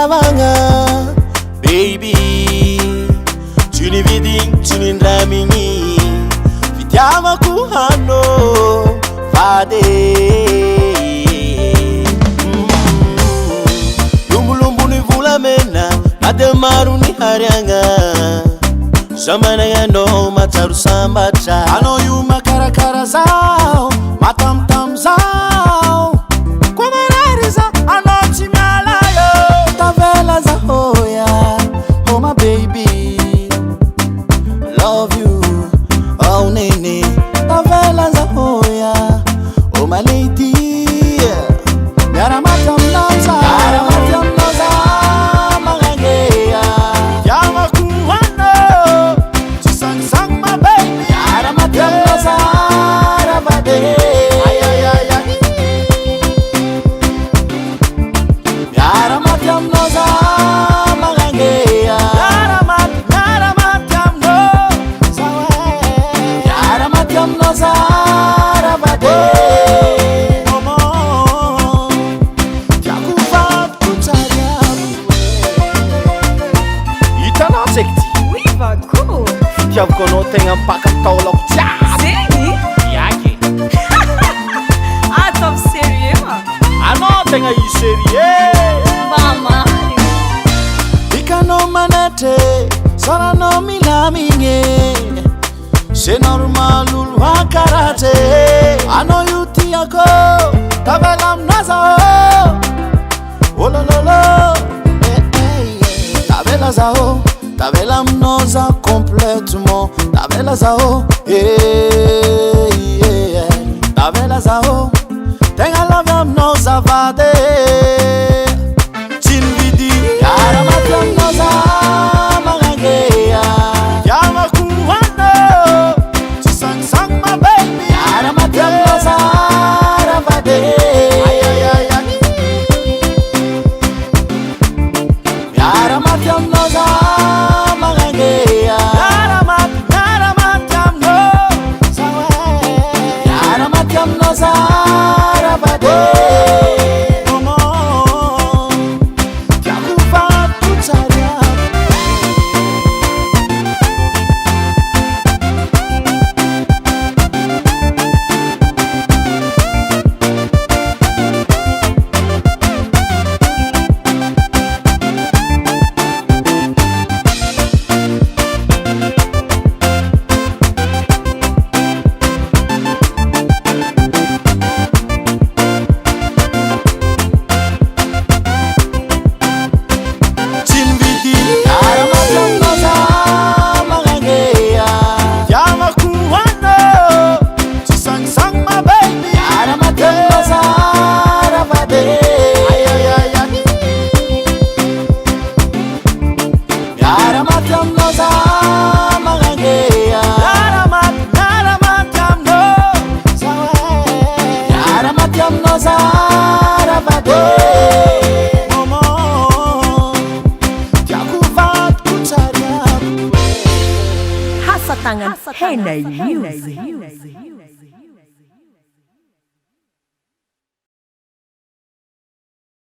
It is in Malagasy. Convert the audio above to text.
Firavagna, baby. Tuni viding, tuni ndramini. Fitiama kuhano, vade. Lumbu ni vula mena, mademaru ni harianga. Zamana ya no mataru sambacha. I know you makarakara zao, matam tam zao. Kwa marariza anoti malayo. Tavela za hoya, oh my baby, love you, oh nene. Tavela za hoya, oh my lady. Yara matam noza, yara matam noza, magangea. Yama kuhano, chisang sang my baby. Yara matam noza, ravade. Ay ay ay ay. Yara matam noza, magangea. Yara matam noza, yara matam noza, ravade. Oui, va cool. Tiav kono tenga mpaka tolok cha. Série? Yake. Ah, top sérieux? Ano tenga i sérieux. Mama. Ikano manete, sara no milaminge. C'est normal ulwa karate. Ano yuti yako, tabelam naza. Oh lo lo lo, tabela zao. Tabelam noza complètement. Tabela zao, tabela zao. Tenga lavam noza vade. Chinvidi, yara matam noza magangea. Yama kuhano, chisang sang my baby. Yara matam noza ravade. Ay ay ay ay. Yara matam noza. Tangan Henai Music.